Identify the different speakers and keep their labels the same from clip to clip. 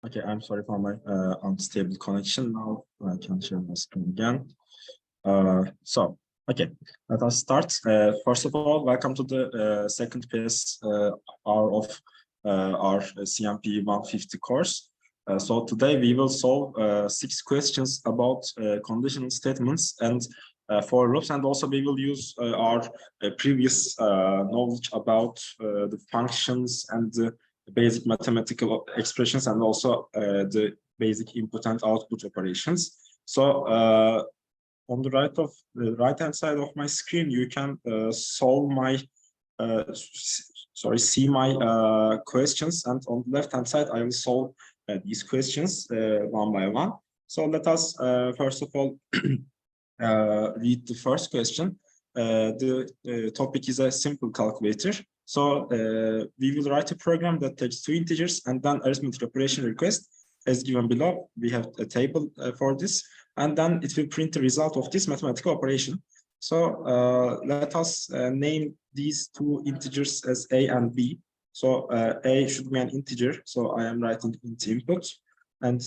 Speaker 1: Okay, I'm sorry for my unstable connection. Now I can share my screen again. Okay, let us start. First of all, welcome to the second PS hour of our CmpE 150 course. So today we will solve 6 questions about conditional statements and for loops, and also we will use our previous knowledge about the functions and the basic mathematical expressions, and also the basic input and output operations. So on the right hand side of my screen, you can solve my see my questions, and on the left hand side I will solve these questions one by one. So let us first of all read the first question. The topic is a simple calculator. So we will write a program that takes 2 integers and then arithmetic operation request as given below. We have a table for this, and then it will print the result of this mathematical operation. So let us name these 2 integers as A and B. So A should be an integer, so I am writing int input, and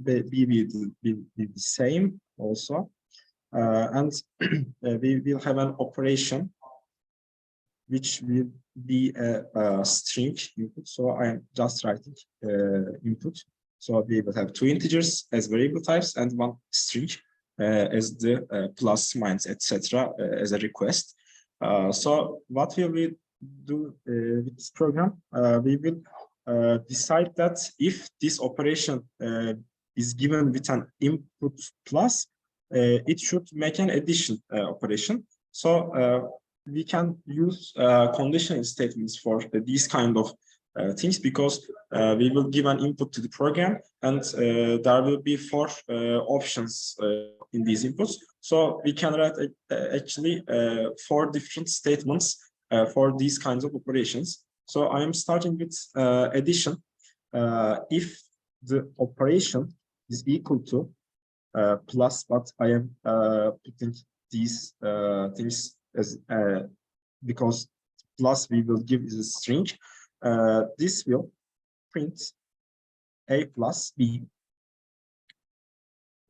Speaker 1: B will be the same also. And we will have an operation which will be a string input. So I am just writing input. So we will have 2 integers as variable types and 1 string as the plus, minus, etc. As a request. So what will we do with this program? We will decide that if this operation is given with an input plus, it should make an addition operation. So we can use conditional statements for these kind of things, because we will give an input to the program, and there will be 4 options in these inputs. So we can write actually 4 different statements for these kinds of operations. So I am starting with addition. If the operation is equal to plus, but I am putting these things as because plus we will give is a string. This will print A plus B.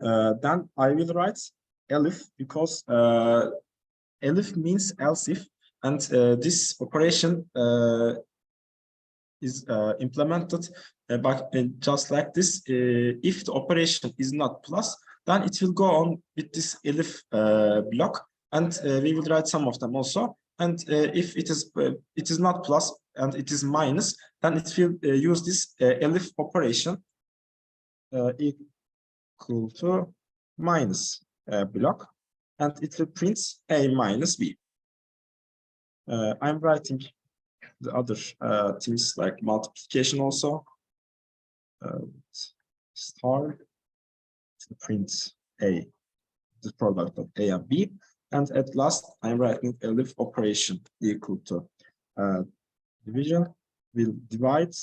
Speaker 1: Then I will write elif, because elif means else if, and this operation is implemented just like this. If the operation is not plus, then it will go on with this elif block, and we will write some of them also. And if it is not plus and it is minus, then it will use this elif operation equal to minus block, and it will print A minus B. I'm writing the other things like multiplication also. Star to print A, the product of A and B. And at last, I'm writing elif operation equal to division will divide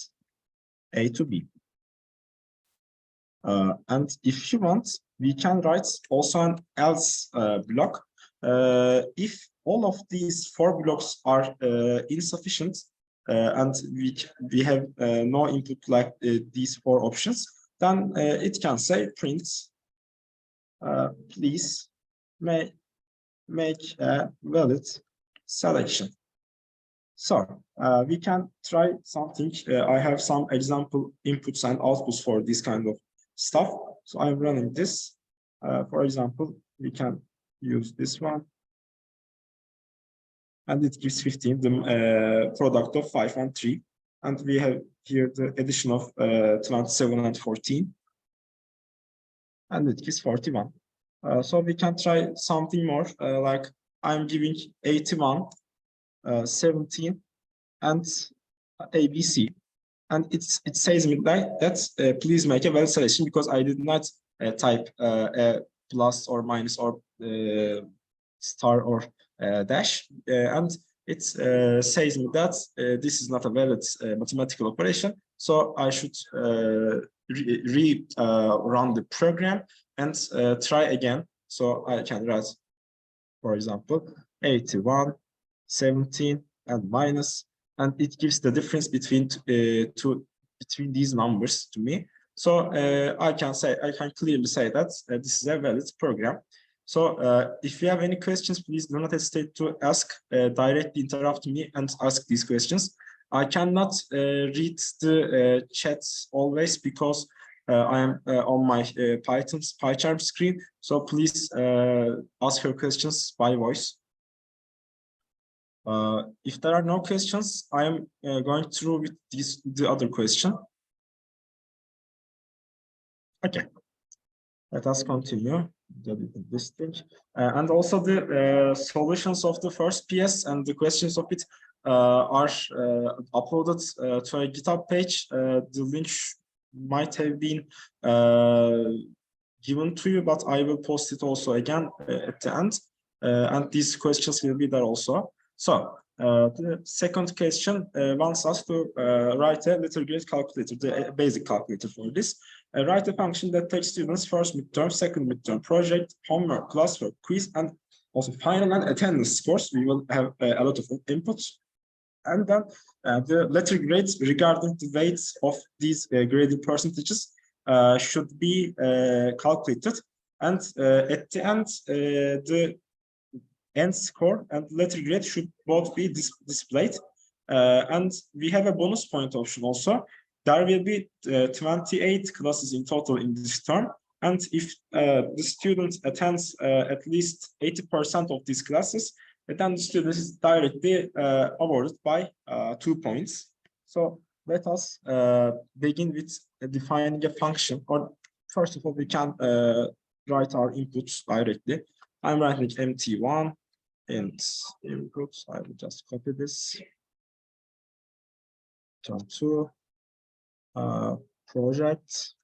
Speaker 1: A to B. And if you want, we can write also an else block. If all of these 4 blocks are insufficient, and we have no input like these 4 options, then it can say print please make a valid selection. So we can try something. I have some example inputs and outputs for this kind of stuff. So I'm running this. For example, we can use this one, and it gives 15, the product of 5 and 3. And we have here the addition of 27 and 14, and it gives 41. So we can try something more, like I'm giving 81, 17, and ABC. And it says me that please make a valid selection, because I did not type a plus or minus or star or dash, and it says me that this is not a valid mathematical operation. So I should run the program and try again. So I can write, for example, 81, 17, and minus, and it gives the difference between between these numbers to me. So I can clearly say that this is a valid program. So if you have any questions, please do not hesitate to ask, directly interrupt me and ask these questions. I cannot read the chats always because I am on my PyCharm screen. So please ask your questions by voice. If there are no questions, I am going through with the other question. Okay, let us continue this thing. And also the solutions of the first PS and the questions of it are uploaded to a GitHub page. The link might have been given to you, but I will post it also again at the end. And these questions will be there also. So the second question wants us to write a letter grade calculator, the basic calculator for this. Write a function that takes students' first midterm, second midterm project, homework, classwork, quiz, and also final and attendance scores. We will have a lot of inputs. And then the letter grades regarding the weights of these graded percentages should be calculated. And at the end, the end score and letter grade should both be displayed. And we have a bonus point option also. There will be 28 classes in total in this term. And if the student attends at least 80% of these classes, then the student is directly awarded by 2 points. So let us begin with defining a function. Or first of all, we can write our inputs directly. I'm writing MT1 and inputs. I will just copy this. Jump to project,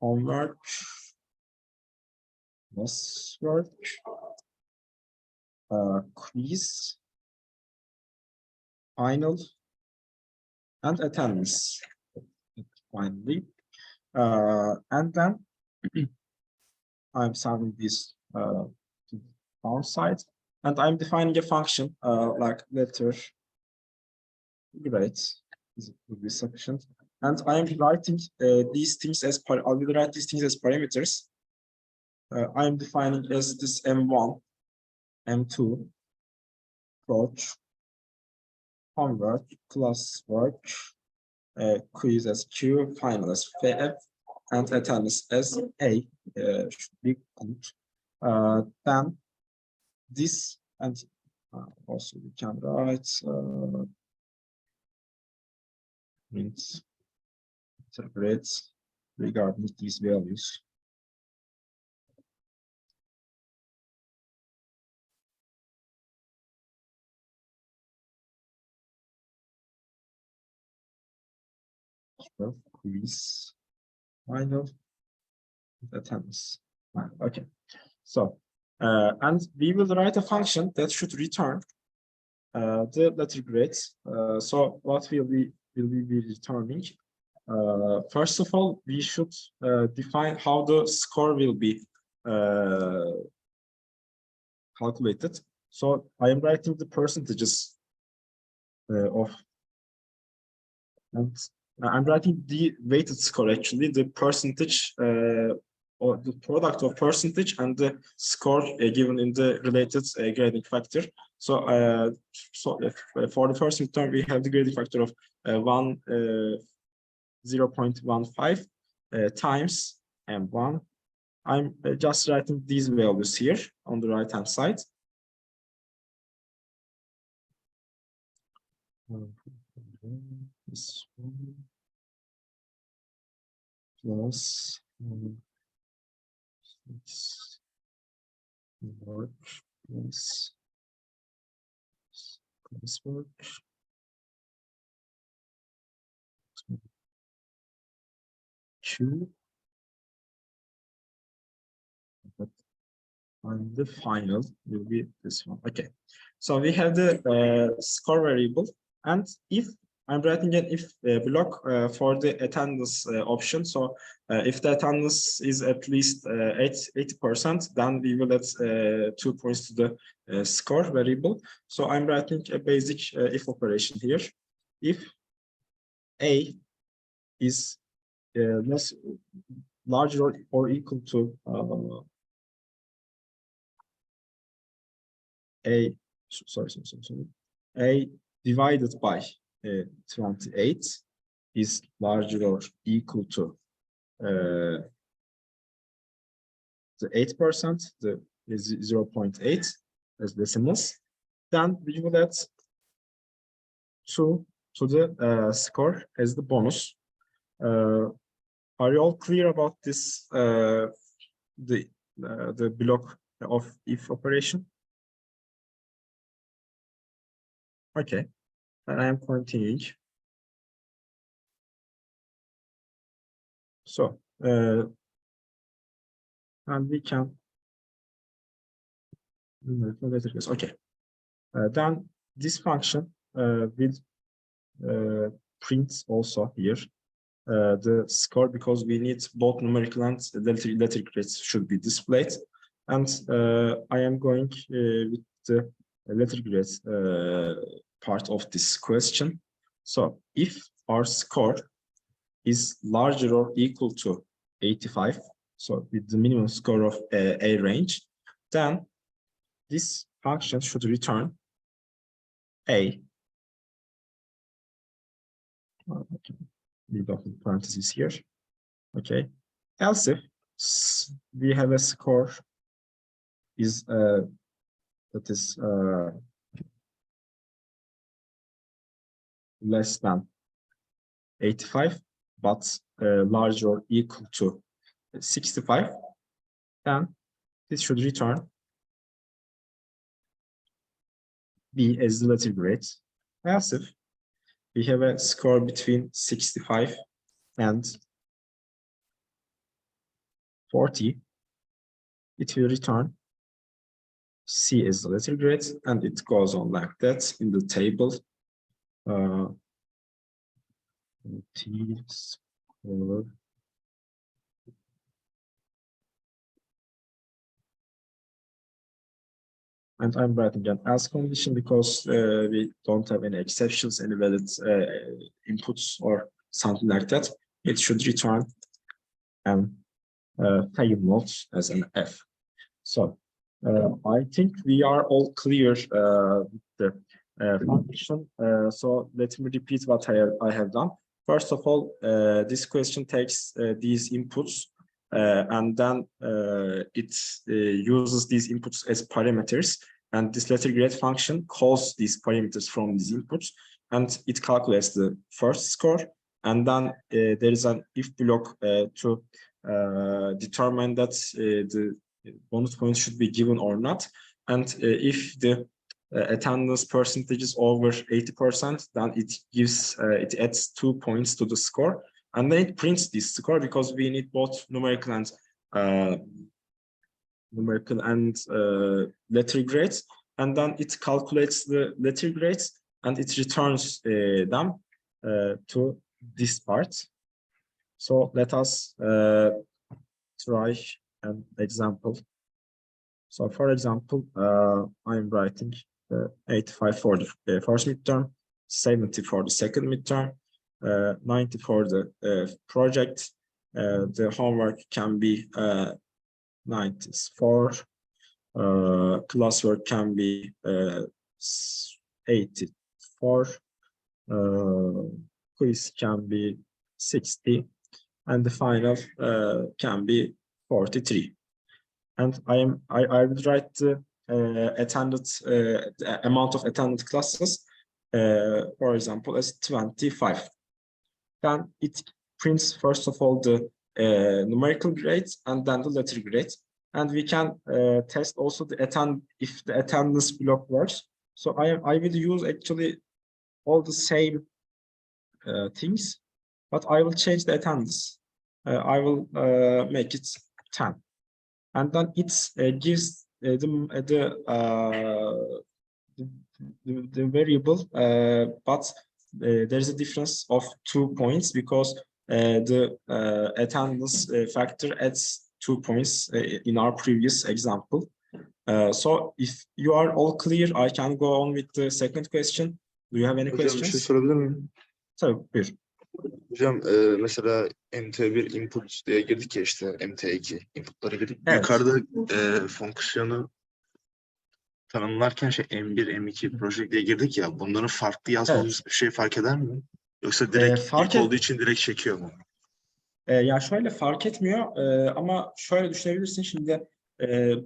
Speaker 1: homework, classwork, quiz, final, and attendance. Finally, and then I'm sending this to downside, and I'm defining a function like letter grade. This would be sufficient, and I am writing these things as I will write these things as parameters. I am defining as this M1, M2, approach, homework, classwork, quiz as Q, final as F, and attendance as A. Should be good. Then this, and also we can write integrate regarding these values. Quiz, final, attendance. Okay, so and we will write a function that should return the letter grades. So what will we be returning? First of all, we should define how the score will be calculated. So I am writing the percentages of, and I'm writing the weighted score, actually, the percentage or the product of percentage and the score given in the related grading factor. So, for the first midterm, we have the grading factor of 0.15 times M1. I'm just writing these values here on the right-hand side. This one plus work plus classwork Q, and the final will be this one. Okay, so we have the score variable, and if I'm writing an if block for the attendance option. So if the attendance is at least 80%, then we will add 2 points to the score variable. So I'm writing a basic if operation here. If A is larger or equal to a divided by 28 is larger or equal to the 8%, the 0.8 as decimals, then we will add 2 to the score as the bonus. Are you all clear about this, the block of if operation? Okay, and I am continuing. So, and we can, okay. Then this function will print also here the score, because we need both numerical and letter grades should be displayed. And I am going with the letter grades part of this question. So if our score is larger or equal to 85, so with the minimum score of a range, then this function should return a. Okay, leave off the parentheses here. Okay, else if we have a score is that is less than 85, but larger or equal to 65, then this should return B as the letter grade. Else if we have a score between 65 and 40, it will return C as the letter grade, and it goes on like that in the table. T score. And I'm writing an else condition because we don't have any exceptions, any valid inputs or something like that. It should return an fail mode as an F. So I think we are all clear with the function. So let me repeat what I have done. First of all, this question takes these inputs and then it uses these inputs as parameters, and this letter grade function calls these parameters from these inputs, and it calculates the first score, and then there is an if block to determine that the bonus points should be given or not, and if the attendance percentage is over 80%, then it gives it adds 2 points to the score. And then it prints this score because we need both numerical and letter grades. And then it calculates the letter grades and it returns them to this part. So let us try an example. So for example, I'm writing 85 for the first midterm, 70 for the second midterm, 90 for the project. The homework can be 94, classwork can be 84, quiz can be 60, and the final can be 43. And I would write the attended the amount of attended classes, for example, as 25. Then it prints first of all the numerical grades and then the letter grade, and we can test also the if the attendance block works. So I will use actually all the same things, but I will change the attendance. I will make it 10, and then it gives the variable, but there is a difference of 2 points because the attendance factor adds 2 points in our previous example. So if you are all clear, I can go on with the second question. Do you have any questions?
Speaker 2: Bir şey sorabilir miyim?
Speaker 1: Tabii, buyur.
Speaker 2: Hocam mesela MT1 input diye girdik ya, işte MT2 inputlara girdik.
Speaker 1: Evet.
Speaker 2: Yukarıda fonksiyonu tanımlarken M1, M2 project diye girdik ya, bunların farklı
Speaker 1: Evet.
Speaker 2: yazmamız bir şey fark eder mi? Yoksa direkt
Speaker 1: Fark
Speaker 2: ilk
Speaker 1: et
Speaker 2: olduğu için direkt çekiyor mu?
Speaker 1: Ya şöyle fark etmiyor ama şöyle düşünebilirsin şimdi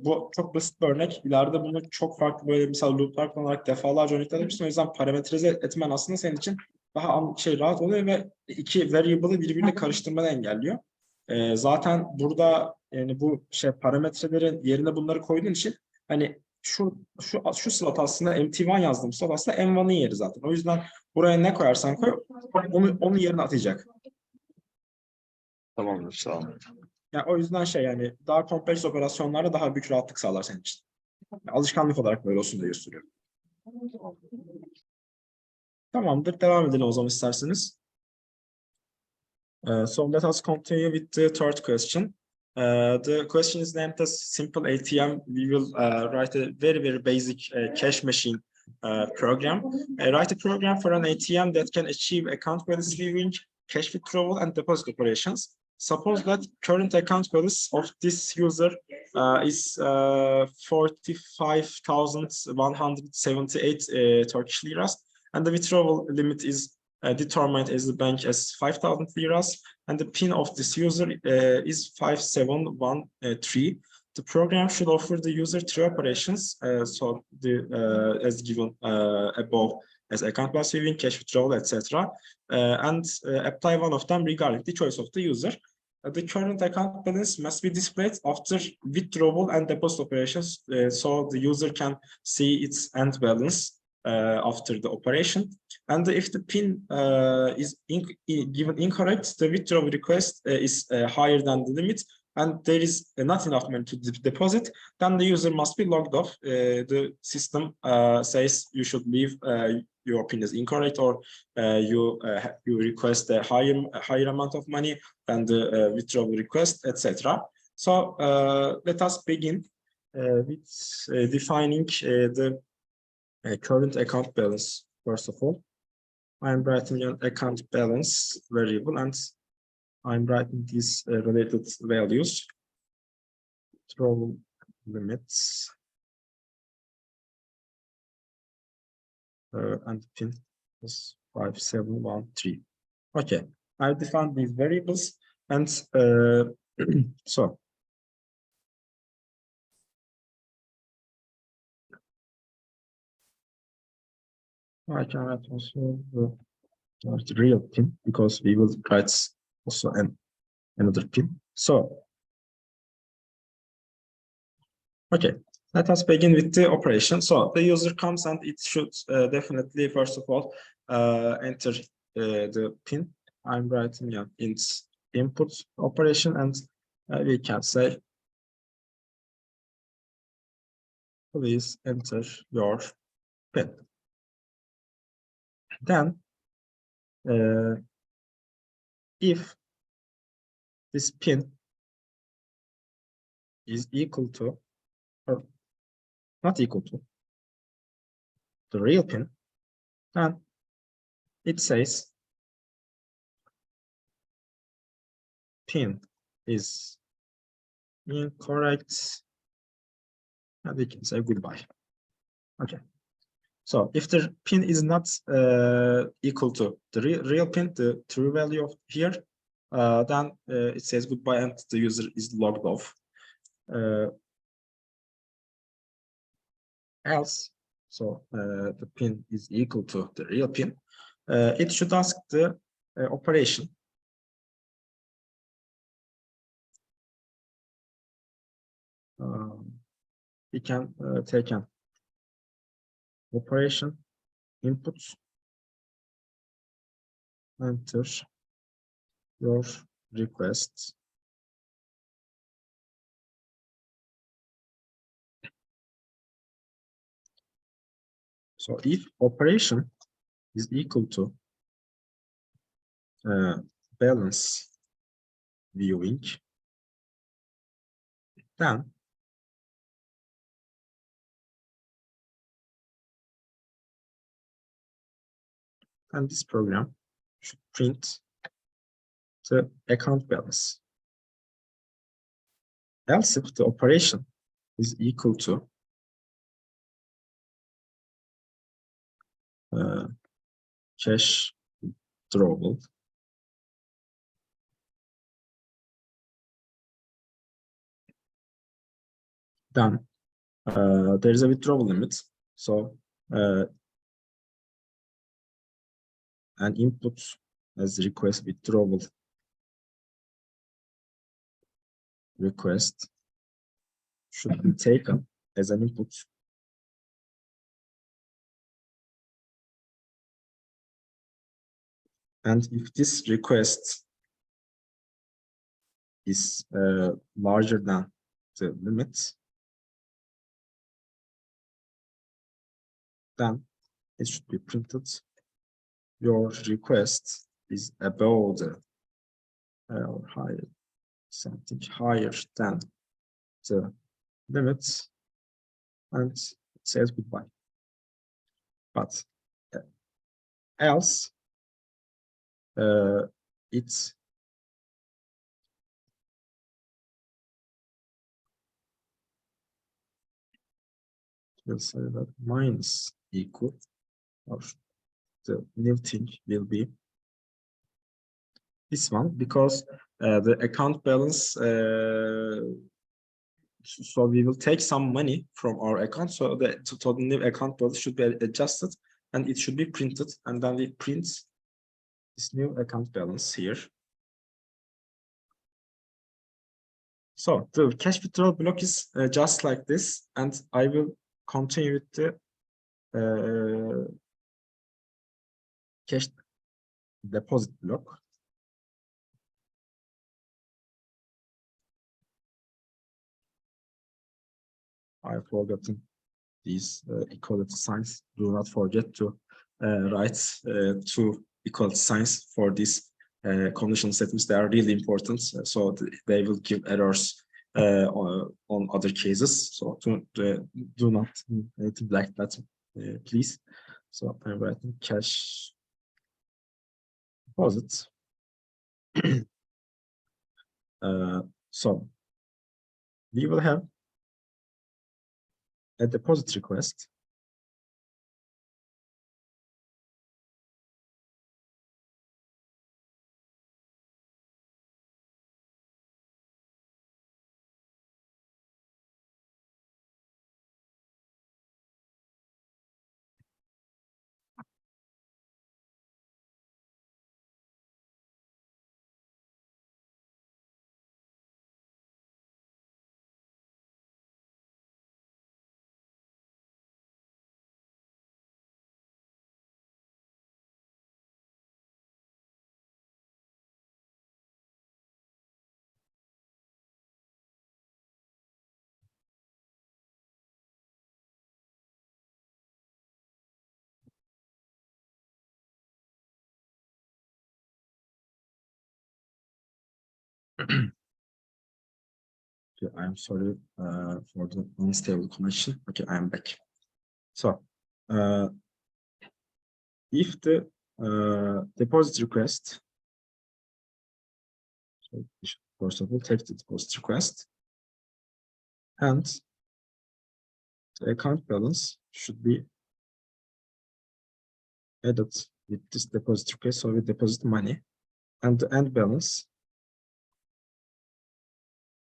Speaker 1: bu çok basit bir örnek. İleride bunu çok farklı böyle mesela looplar kullanarak defalarca örnekleyebilirsin. O yüzden parametrize etmen aslında senin için daha rahat oluyor ve iki variable'ı birbiriyle karıştırmanı engelliyor. Zaten burada yani bu parametrelerin yerine bunları koyduğun için hani şu slot aslında MT1 yazdığım slot aslında M1'ın yeri zaten. O yüzden buraya ne koyarsan koy onun yerine atacak.
Speaker 2: Tamamdır, sağ olun.
Speaker 1: Yani o yüzden yani daha kompleks operasyonlarda daha büyük rahatlık sağlar senin için. Yani alışkanlık olarak böyle olsun diye gösteriyorum. Tamamdır. Devam edelim o zaman isterseniz. So let us continue with the third question. The question is named as simple ATM. We will write a very basic cash machine program. Write a program for an ATM that can achieve account balance viewing, cash withdrawal, and deposit operations. Suppose that current account balance of this user is 45,178 Turkish liras, and the withdrawal limit is determined as the bank as 5,000 liras, and the PIN of this user is 5713. The program should offer the user three operations, as given above, as account balance viewing, cash withdrawal, etc., and apply one of them regarding the choice of the user. The current account balance must be displayed after withdrawal and deposit operations, so the user can see its end balance after the operation. And if the PIN is given incorrect, the withdrawal request is higher than the limit, and there is not enough money to deposit, then the user must be logged off. The system says you should leave, your PIN is incorrect, or you request a higher amount of money than the withdrawal request, etc. So let us begin with defining the current account balance. First of all, I'm writing an account balance variable, and I'm writing these related values. Withdrawal limits and PIN is 5713. Okay, I've defined these variables, and so I can write also the real PIN, because we will write also another PIN. So, okay, let us begin with the operation. So the user comes and it should definitely, first of all, enter the PIN. I'm writing its input operation, and we can say, please enter your PIN. Then, if this PIN is equal to or not equal to the real PIN, then it says PIN is incorrect, and we can say goodbye. Okay. So if the PIN is not equal to the real PIN, the true value of here, then it says goodbye and the user is logged off. Else, so the PIN is equal to the real PIN, it should ask the operation. We can take an operation input, enter your request. So if operation is equal to balance viewing, then this program should print the account balance. Else, if the operation is equal to cash withdrawal, then there is a withdrawal limit. So an input as request withdrawal request should be taken as an input. And if this request is larger than the limit, then it should be printed. Your request is above the or higher, something higher than the limits, and it says goodbye. But else, it's will say that minus equal, or the new thing will be this one, because the account balance, so we will take some money from our account, so the total new account balance should be adjusted and it should be printed, and then we print this new account balance here. So the cash withdrawal block is just like this, and I will continue with the cash deposit block. I've forgotten these equality signs. Do not forget to write two equality signs for these conditional statements. They are really important, so they will give errors on other cases. So do not neglect that, please. So I'm writing cash deposit. So we will have a deposit request. Okay, I'm sorry for the unstable connection. Okay, I am back. So if the deposit request, so we should first of all take the deposit request, and the account balance should be added with this deposit request, so we deposit money, and the end balance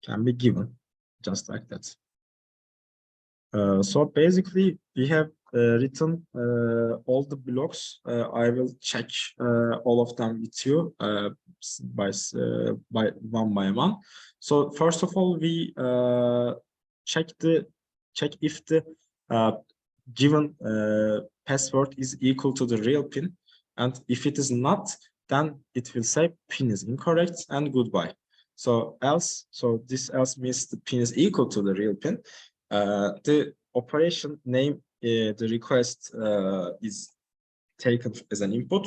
Speaker 1: can be given just like that. So basically we have written all the blocks. I will check all of them with you by one by one. So first of all, we check if the given password is equal to the real PIN, and if it is not, then it will say PIN is incorrect and goodbye. So else, so this else means the PIN is equal to the real PIN. The operation name, the request is taken as an input,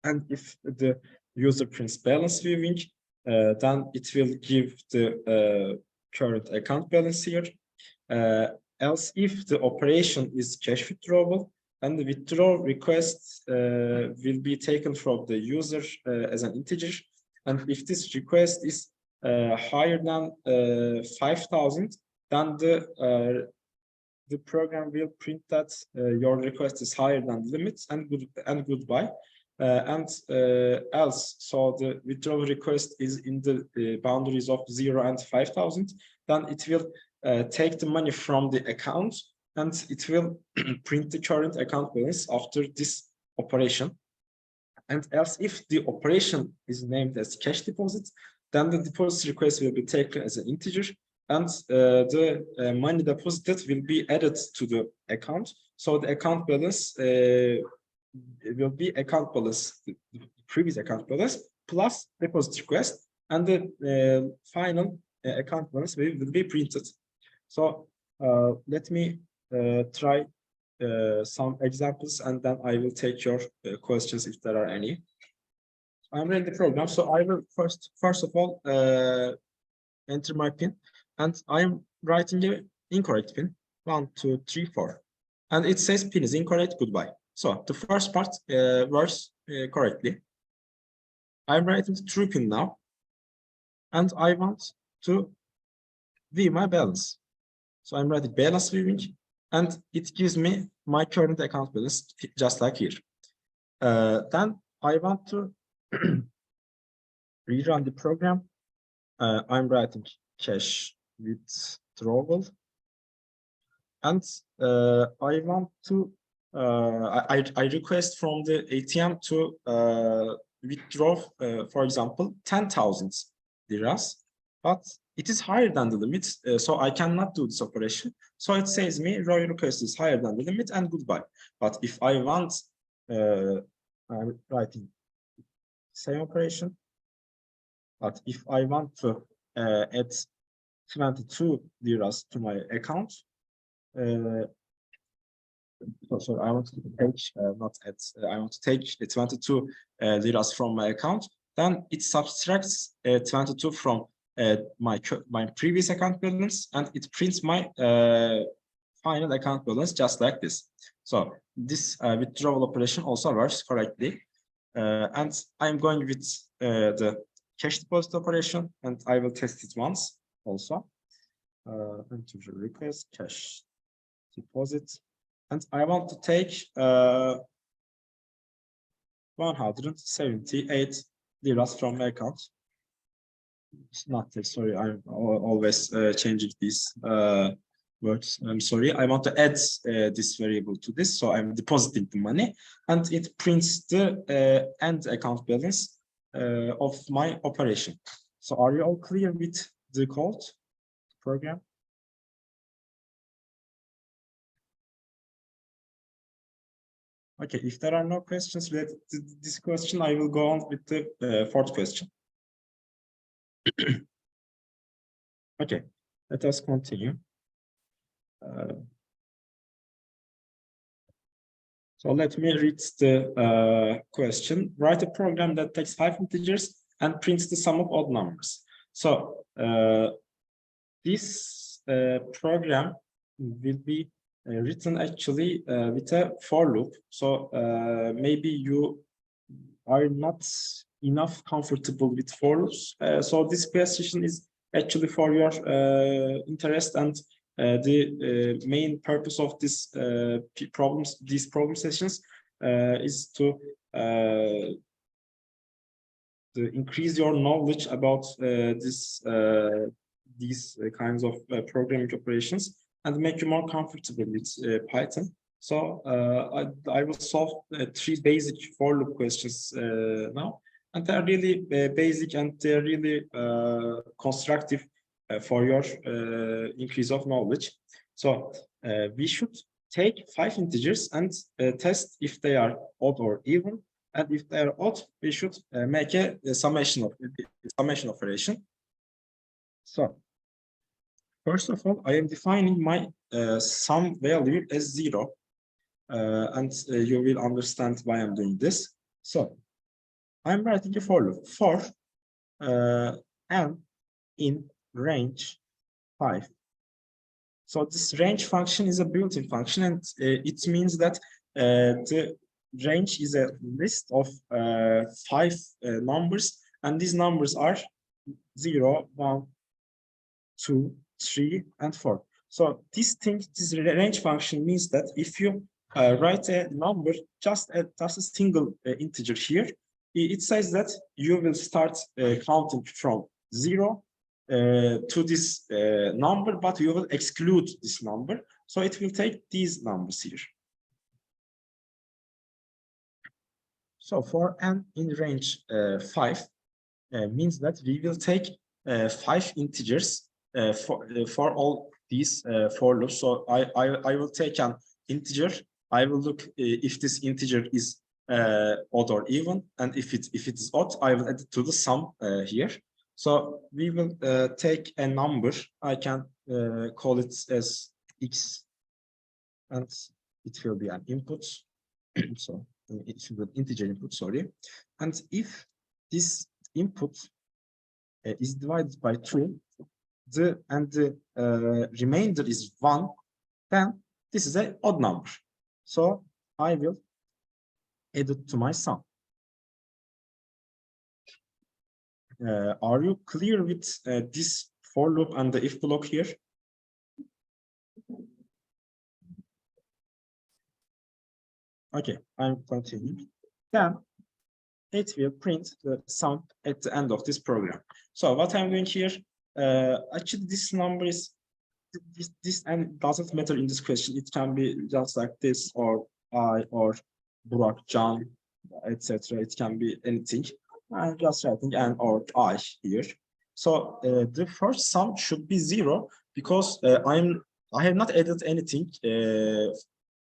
Speaker 1: and if the user prints balance viewing, then it will give the current account balance here. Else, if the operation is cash withdrawal, and the withdraw request will be taken from the user as an integer, and if this request is higher than 5,000, then the program will print that your request is higher than the limits and goodbye. Else, so the withdrawal request is in the boundaries of 0 and 5,000, then it will take the money from the account and it will print the current account balance after this operation. And else, if the operation is named as cash deposit, then the deposit request will be taken as an integer, and the money deposited will be added to the account. So the account balance will be account balance, the previous account balance plus deposit request, and the final account balance will be printed. So let me try some examples, and then I will take your questions if there are any. I'm reading the program, so I will first of all enter my PIN, and I'm writing an incorrect PIN, 1, 2, 3, 4, and it says PIN is incorrect, goodbye. So the first part works correctly. I'm writing the true PIN now, and I want to view my balance. So I'm writing balance viewing, and it gives me my current account balance, just like here. Then I want to rerun the program. I'm writing cash withdrawal, and I want to I request from the ATM to withdraw, for example, 10,000 liras, but it is higher than the limit, so I cannot do this operation. So it says me your request is higher than the limit and goodbye. But if I want, I'm writing same operation. But if I want to add 22 liras to my account, sorry, I want to take not add. I want to take 22 liras from my account. Then it subtracts 22 from my previous account balance, and it prints my final account balance just like this. So this withdrawal operation also works correctly. And I'm going with the cash deposit operation, and I will test it once also. Enter the request, cash deposit, and I want to take 178 liras from my account. It's not that, sorry, I'm always changing these words. I'm sorry. I want to add this variable to this, so I'm depositing the money, and it prints the end account balance of my operation. So are you all clear with the code program? Okay, if there are no questions related to this question, I will go on with the fourth question. Okay, let us continue. So let me read the question. Write a program that takes 5 integers and prints the sum of odd numbers. So this program will be written actually with a for loop. So maybe you are not enough comfortable with for loops. So this question is actually for your interest, and the main purpose of this these problem sessions is to increase your knowledge about these kinds of programming operations and make you more comfortable with Python. So I will solve 3 basic for loop questions now, and they're really basic, and they're really constructive for your increase of knowledge. So we should take 5 integers and test if they are odd or even, and if they are odd, we should make a summation operation. So first of all, I am defining my sum value as 0, and you will understand why I'm doing this. So I'm writing a for loop for n in range 5. So this range function is a built-in function, and it means that the range is a list of 5 numbers, and these numbers are 0, 1, 2, 3, and 4. So this range function means that if you write a number just a single integer here, it says that you will start counting from 0 to this number, but you will exclude this number. So it will take these numbers here. So for n in range 5 means that we will take 5 integers for all these for loops. So I will take an integer. I will look if this integer is odd or even, and if it is odd, I will add it to the sum here. So we will take a number. I can call it as x, and it will be an input. So it should be an integer input. Sorry, and if this input is divided by 2, the remainder is 1, then this is an odd number. So I will add it to my sum. Are you clear with this for loop and the if block here? Okay, I'm continuing. Then it will print the sum at the end of this program. So what I'm doing here, actually this number is this and doesn't matter in this question. It can be just like this, or I, or Burak, Can, etc. It can be anything. I'm just writing n or I here. So the first sum should be 0 because I have not added anything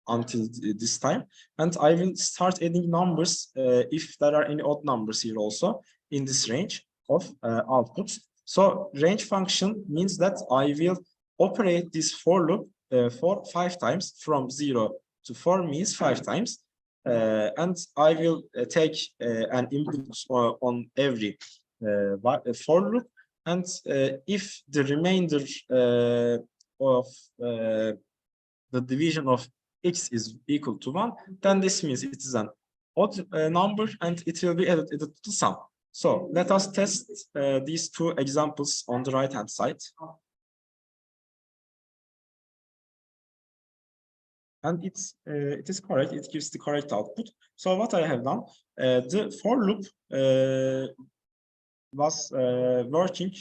Speaker 1: until this time, and I will start adding numbers if there are any odd numbers here also in this range of outputs. So range function means that I will operate this for loop for 5 times. From 0 to 4 means 5 times, and I will take an input on every for loop, and if the remainder of the division of x is equal to 1, then this means it is an odd number and it will be added to the sum. So let us test these 2 examples on the right hand side. And it is correct, it gives the correct output. So what I have done, the for loop was working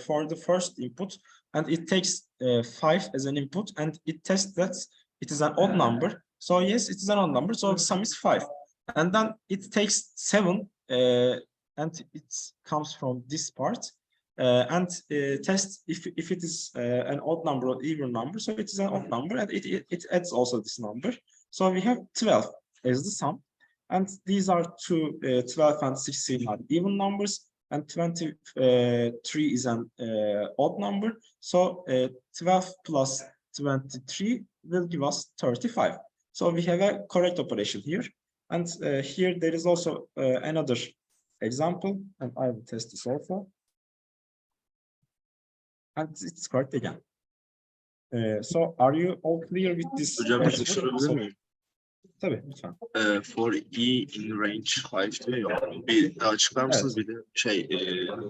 Speaker 1: for the first input, and it takes 5 as an input, and it tests that it is an odd number. So yes, it is an odd number, so the sum is 5. And then it takes 7, and it comes from this part, and tests if it is an odd number or even number. So it is an odd number, and it adds also this number. So we have 12 as the sum, and these are 12 and 16 are even numbers, and 23 is an odd number. So 12 plus 23 will give us 35. So we have a correct operation here. And here there is also another example, and I will test this also. And it's correct again. So are you all clear with this?
Speaker 2: Hocam bir sorabilir miyim?
Speaker 1: Tabii, lütfen.
Speaker 2: For E in range 5 diyor ya. Bir daha açıklar mısınız?
Speaker 1: Evet.
Speaker 2: Bir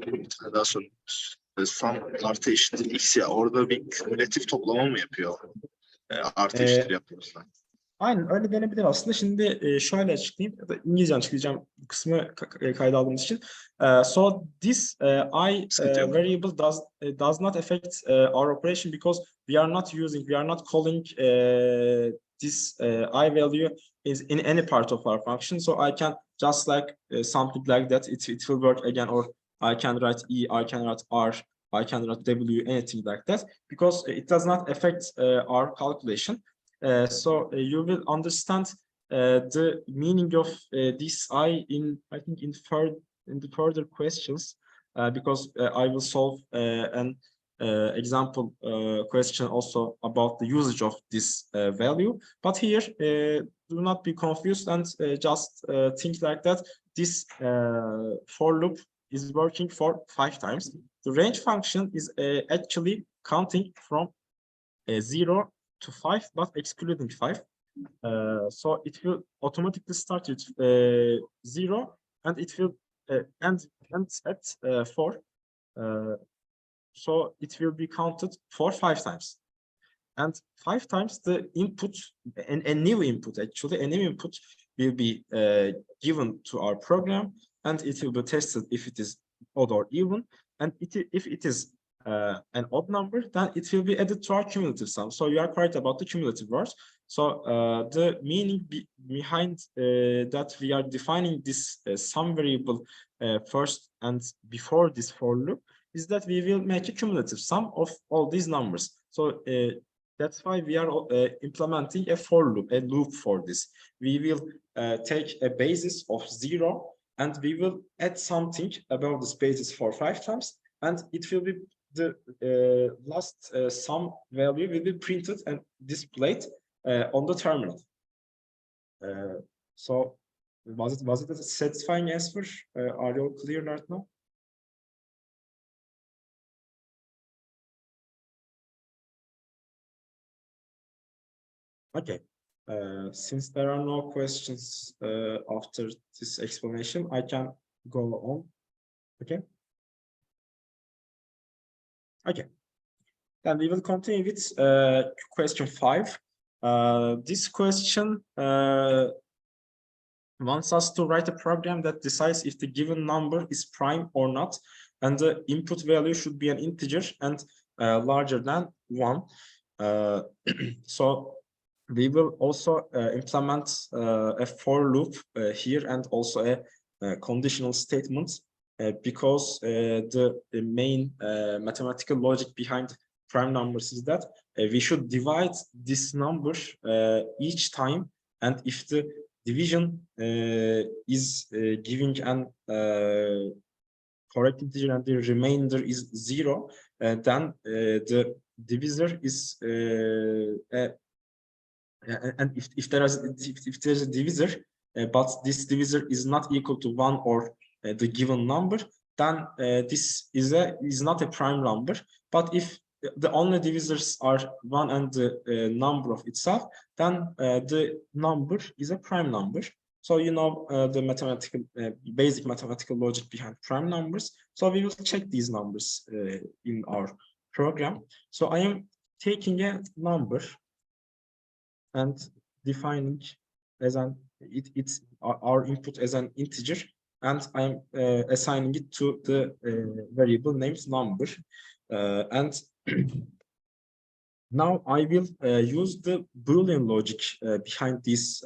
Speaker 2: de bir tane daha sorun. Sum artı eşittir x ya. Orada bir kümülatif toplama mı yapıyor? Artı eşittir yapıyorsa.
Speaker 1: Aynen öyle denebilir aslında. Şimdi şöyle açıklayayım. Ya da İngilizce açıklayacağım bu kısmı kayda aldığımız için. So this I variable does not affect our operation because we are not calling this I value is in any part of our function. So I can just like something like that. It will work again, or I can write E, I can write R, I can write W, anything like that, because it does not affect our calculation. So you will understand the meaning of this I think in the further questions, because I will solve an example question also about the usage of this value. But here, do not be confused, and just think like that. This for loop is working for 5 times. The range function is actually counting from 0 to 5, but excluding 5. So it will automatically start with 0, and it will and at 4, so it will be counted for 5 times. And 5 times the input, a new input actually, a new input will be given to our program, and it will be tested if it is odd or even. And if it is an odd number, then it will be added to our cumulative sum. So you are correct about the cumulative words. So the meaning behind that we are defining this sum variable first and before this for loop is that we will make a cumulative sum of all these numbers. So that's why we are implementing a for loop, a loop for this. We will take a basis of 0 and we will add something above this basis for 5 times, and it will be the last sum value will be printed and displayed on the terminal. So was it a satisfying answer? Are you all clear right now? Okay, since there are no questions after this explanation, I can go on. Okay. Okay. Then we will continue with question 5. This question wants us to write a program that decides if the given number is prime or not, and the input value should be an integer and larger than 1. So we will also implement a for loop here, and also a conditional statement, because the main mathematical logic behind prime numbers is that we should divide this number each time, and if the division is giving an correct integer and the remainder is 0, then the divisor is and if there's a divisor, but this divisor is not equal to 1 or the given number, then this is not a prime number. But if the only divisors are 1 and the number of itself, then the number is a prime number. So you know the mathematical basic mathematical logic behind prime numbers. So we will check these numbers in our program. So I am taking a number and defining as an it's our input as an integer, and I'm assigning it to the variable named number, and now I will use the Boolean logic behind these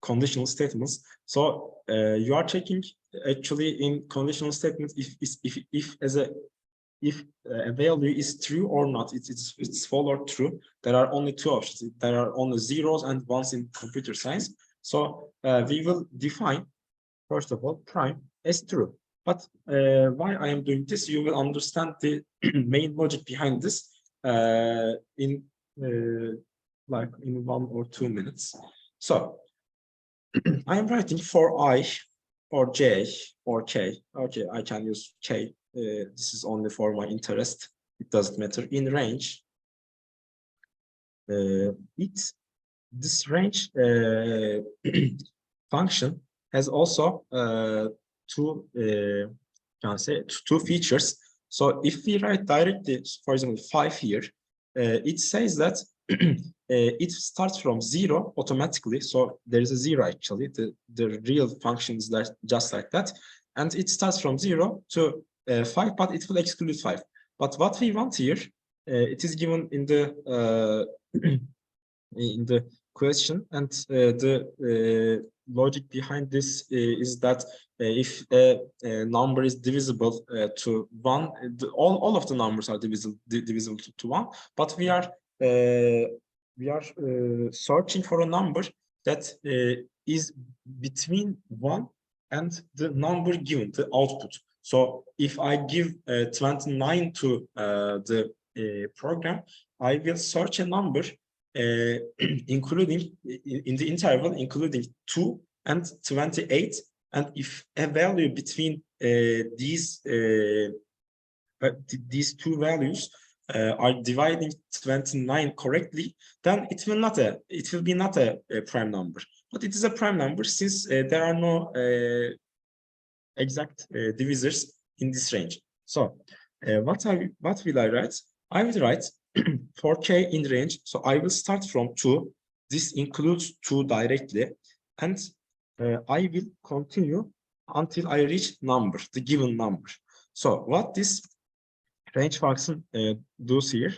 Speaker 1: conditional statements. So you are checking actually in conditional statements if a value is true or not. It's false or true. There are only two options. There are only zeros and ones in computer science. So we will define, first of all, prime as true. But why I am doing this, you will understand the main logic behind this in like in 1 or 2 minutes. So I am writing for I or j or k. Okay, I can use k. This is only for my interest. It doesn't matter. In range, this range function has also two features. So if we write directly, for example, 5 here, it says that it starts from 0 automatically. So there is a 0 actually. The real function is just like that, and it starts from 0 to 5, but it will exclude 5. But what we want here, it is given in the question, and the logic behind this is that if a number is divisible to 1, all of the numbers are divisible to 1, but we are searching for a number that is between 1 and the number given, the output. So if I give 29 to the program, I will search a number including in the interval including 2 and 28, and if a value between these two values are dividing 29 correctly, then it will be not a prime number, but it is a prime number since there are no exact divisors in this range. So what will I write? I will write for k in range. So I will start from 2. This includes 2 directly, and I will continue until I reach number, the given number. So what this range function does here,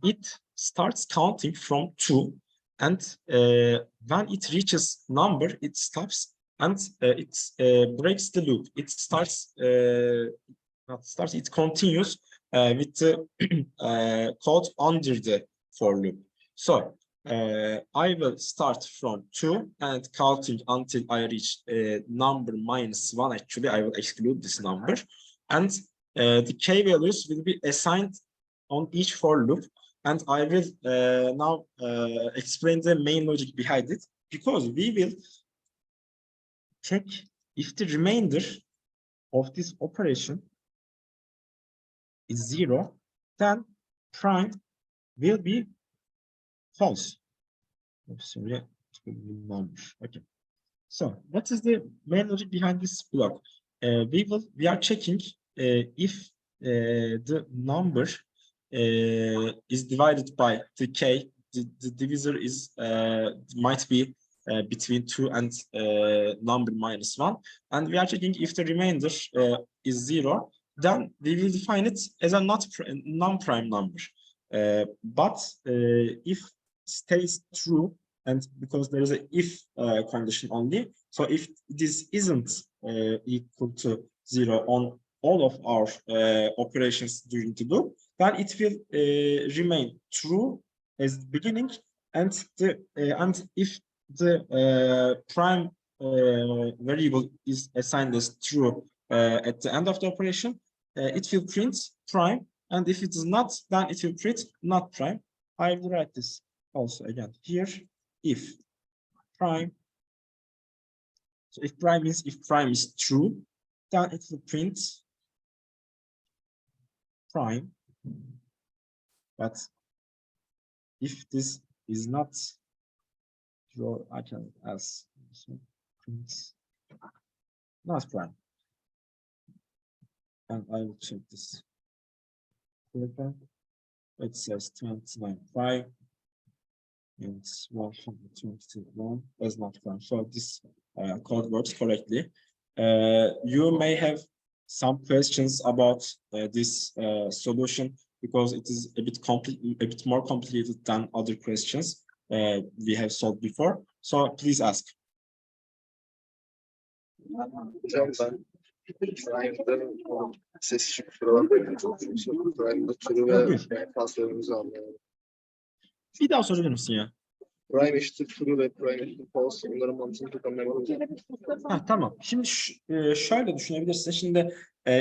Speaker 1: it starts counting from 2, and when it reaches number, it stops, and it breaks the loop. It starts, it continues with the code under the for loop. So I will start from 2 and counting until I reach number -1. Actually, I will exclude this number, and the k values will be assigned on each for loop. And I will now explain the main logic behind it, because we will check if the remainder of this operation is 0, then prime will be false. Sorry, okay. So what is the main logic behind this block? We are checking if the number is divided by the k. The divisor is might be between 2 and number -1, and we are checking if the remainder is 0. Then we will define it as a non-prime number. But if stays true, and because there is a if condition only, so if this isn't equal to 0 on all of our operations during the loop, then it will remain true as the beginning, and if the prime variable is assigned as true at the end of the operation, it will print prime, and if it is not, then it will print not prime. I will write this also again here. If prime, so if prime means if prime is true, then it will print prime. But if this is not true, I can as print not prime. And I will check this. It says 29.5 and 121 as not prime. So this code works correctly. You may have some questions about this solution, because it is a bit more complicated than other questions we have solved before. So please ask.
Speaker 2: Hocam ben Prime'da ses şifrelerine çok yüksek. Prime'da türü ve paslarımızı anlayalım.
Speaker 1: Bir daha sorabilir misin ya?
Speaker 2: Prime eşittir true ve prime eşittir false. Bunların mantığını çok anlayamadım.
Speaker 1: Tamam. Şimdi şöyle düşünebilirsin. Şimdi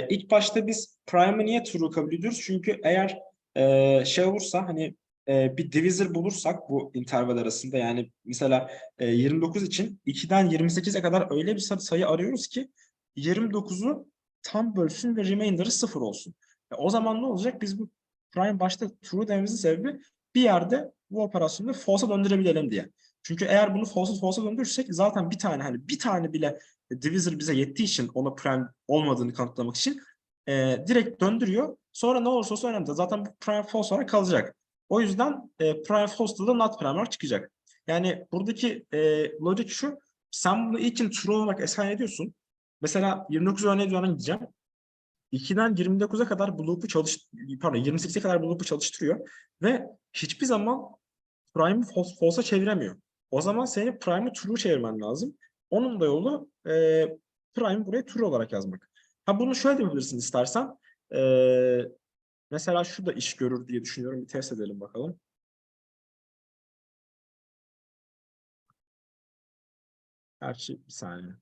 Speaker 1: ilk başta biz prime'ı niye true kabul ediyoruz? Çünkü eğer şey olursa, hani bir divisor bulursak bu interval arasında, yani mesela 29 için 2'den 28'e kadar öyle bir sayı arıyoruz ki 29'u tam bölsün ve remainder'ı 0 olsun. O zaman ne olacak? Biz bu prime başta true dememizin sebebi bir yerde bu operasyonu false'a döndürebilelim diye. Çünkü eğer bunu false'a döndürürsek zaten bir tane bile divisor bize yettiği için, ona prime olmadığını kanıtlamak için direkt döndürüyor. Sonra ne olursa olsun önemli. Zaten bu prime false olarak kalacak. O yüzden prime false'da da not prime olarak çıkacak. Yani buradaki logic şu: sen bunu ilkin true olarak assign ediyorsun. Mesela 29 örneğine gideceğim. 2'den 29'a kadar bu loop'u 28'e kadar bu loop'u çalıştırıyor ve hiçbir zaman prime'ı false'a çeviremiyor. O zaman senin prime'ı true çevirmen lazım. Onun da yolu prime buraya true olarak yazmak. Bunu şöyle yapabilirsin istersen. Mesela şu da iş görür diye düşünüyorum. Bir test edelim bakalım. Gerçi bir saniye.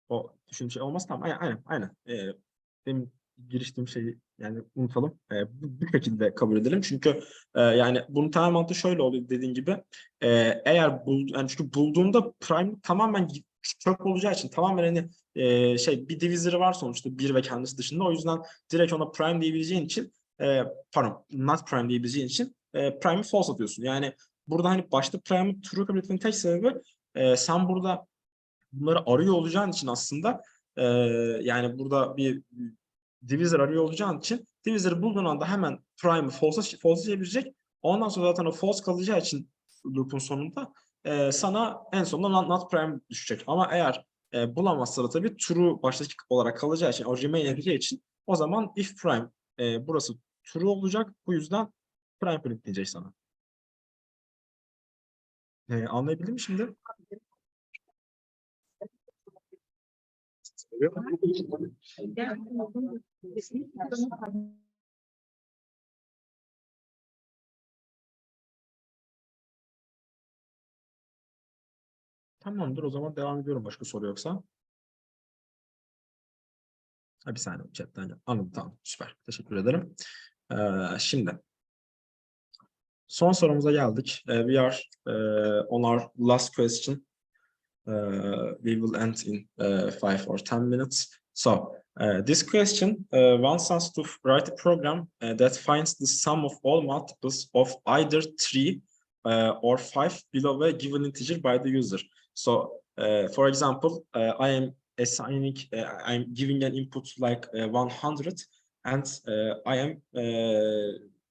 Speaker 1: O düşündüğüm şey olmaz. Tamam. Aynen. Benim giriştiğim şeyi yani unutalım. Bu şekilde kabul edelim. Çünkü yani bunun tamamen mantığı şöyle oluyor dediğin gibi. Eğer çünkü bulduğunda prime tamamen çöp olacağı için, tamamen hani bir divisörü var sonuçta, 1 ve kendisi dışında. O yüzden direkt ona prime diyebileceğin için not prime diyebileceğin için prime'ı false atıyorsun. Yani burada hani başta prime'ı true kabul etmenin tek sebebi sen burada bunları arıyor olacağın için aslında yani burada bir divisor arıyor olacağın için divisor'ı bulduğun anda hemen prime'ı false'a çevirecek. Ondan sonra zaten o false kalacağı için loop'un sonunda sana en sonunda not prime düşecek. Ama eğer bulamazsa da tabii true baştaki olarak kalacağı için, o remain edeceği için o zaman if prime burası true olacak. Bu yüzden prime print diyecek sana. Anlayabildin mi şimdi? Tamamdır. O zaman devam ediyorum. Başka soru yoksa. Bir saniye chatten. Anladım. Tamam. Süper. Teşekkür ederim. Şimdi son sorumuza geldik. We are on our last question. We will end in 5 or 10 minutes. So this question wants us to write a program that finds the sum of all multiples of either 3 or 5 below a given integer by the user. So for example, I'm giving an input like 100, and I am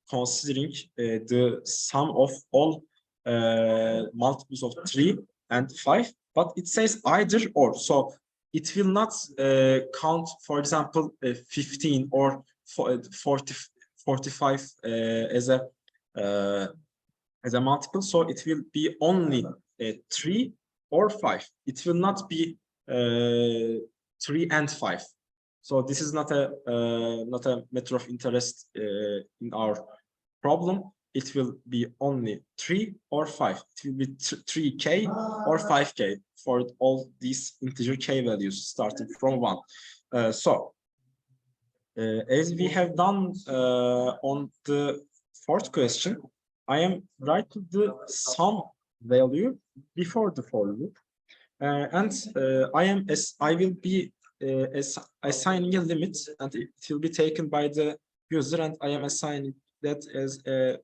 Speaker 1: considering the sum of all multiples of 3 and 5, but it says either or. So it will not count, for example, 15 or 40, 45 as a multiple. So it will be only 3 or 5. It will not be 3 and 5. So this is not a matter of interest in our problem. It will be only 3 or 5. It will be 3k or 5k for all these integer k values starting from 1. So as we have done on the fourth question, I am writing the sum value before the for loop, and I will be assigning a limit, and it will be taken by the user, and I am assigning that as a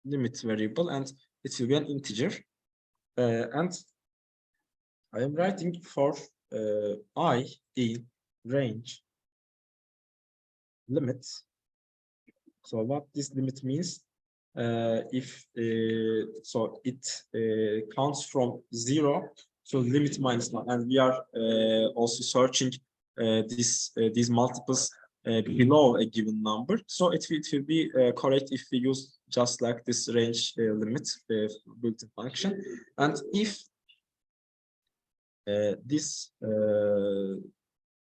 Speaker 1: limit variable, and it will be an integer, and I am writing for I in range limit. So what this limit means, so it counts from 0 to limit -1, and we are also searching these multiples below a given number. So it will be correct if we use just like this range limit built-in function. And if this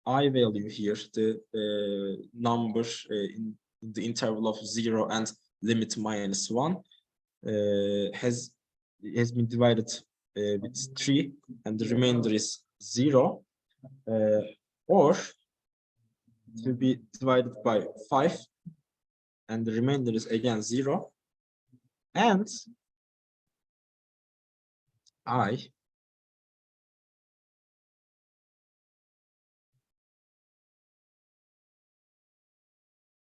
Speaker 1: I value here, the number in the interval of 0 and limit -1 has been divided with 3, and the remainder is 0, or it will be divided by 5, and the remainder is again 0, and I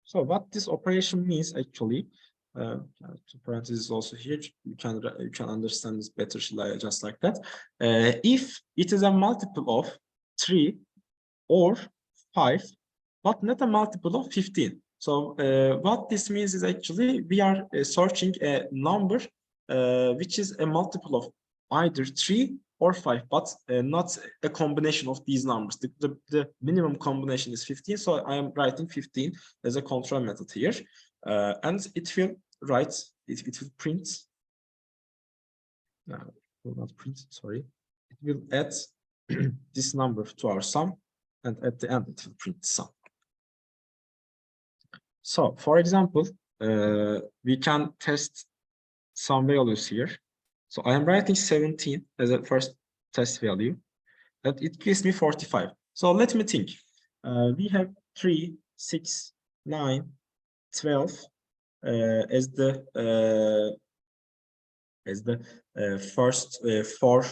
Speaker 1: so what this operation means actually, two parentheses also here, you can understand this better just like that. If it is a multiple of 3 or 5, but not a multiple of 15. So what this means is actually we are searching a number which is a multiple of either 3 or 5, but not a combination of these numbers. The minimum combination is 15, so I am writing 15 as a control method here, and it will write, it will print, no, it will not print, sorry, it will add this number to our sum, and at the end it will print the sum. So for example, we can test some values here. So I am writing 17 as a first test value, and it gives me 45. So let me think. We have 3, 6, 9, 12 as the first 4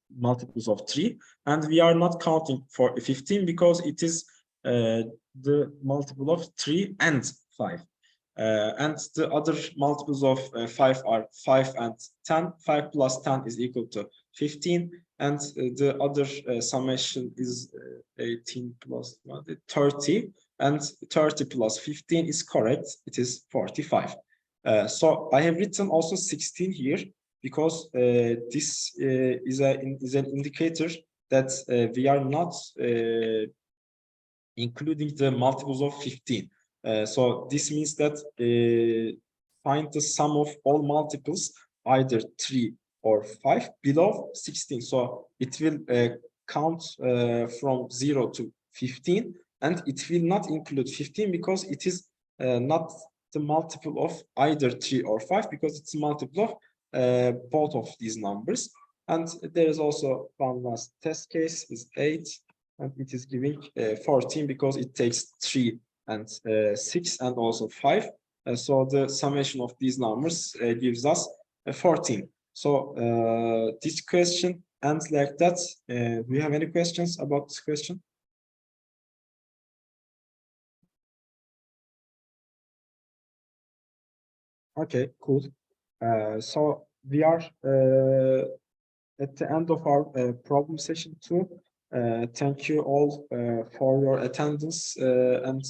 Speaker 1: multiples of 3, and we are not counting for 15 because it is the multiple of 3 and 5. And the other multiples of 5 are 5 and 10. 5 plus 10 is equal to 15. And the other summation is 18 plus 30. And 30 plus 15 is correct. It is 45. So I have written also 16 here because this is an indicator that we are not including the multiples of 15. So this means that find the sum of all multiples, either 3 or 5, below 16. So it will count from 0 to 15, and it will not include 15 because it is not the multiple of either 3 or 5, because it's a multiple of both of these numbers. And there is also one last test case, is 8. And it is giving 14 because it takes 3 and 6 and also 5. So the summation of these numbers gives us 14. So this question ends like that. Do you have any questions about this question? Okay, cool. So we are at the end of our problem session 2. Thank you all for your attendance and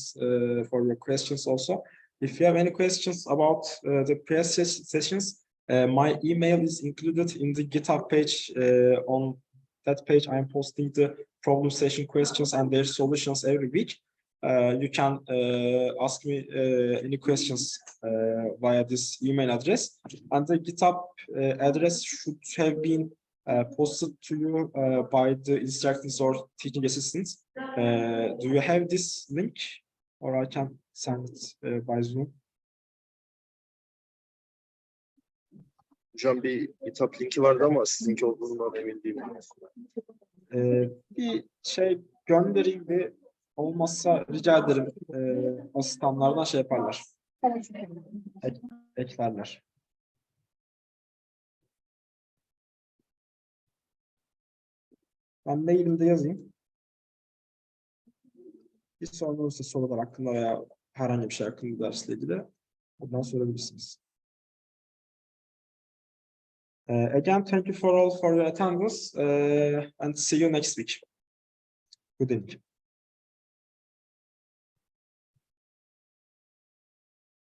Speaker 1: for your questions also. If you have any questions about the previous sessions, my email is included in the GitHub page. On that page, I am posting the problem session questions and their solutions every week. You can ask me any questions via this email address. And the GitHub address should have been posted to you by the instructors or teaching assistants. Do you have this link, or I can send it by Zoom?
Speaker 2: Hocam bir GitHub linki vardı ama sizinki olduğundan emin değilim.
Speaker 1: Bir şey göndereyim, bir olmazsa rica ederim, asistanlardan şey yaparlar. Eklerler. Ben mailimde yazayım. Bir sorun olursa sorular hakkında veya herhangi bir şey hakkında dersle ilgili ondan sorabilirsiniz. Again, thank you for all for your attendance and see you next week. Good evening.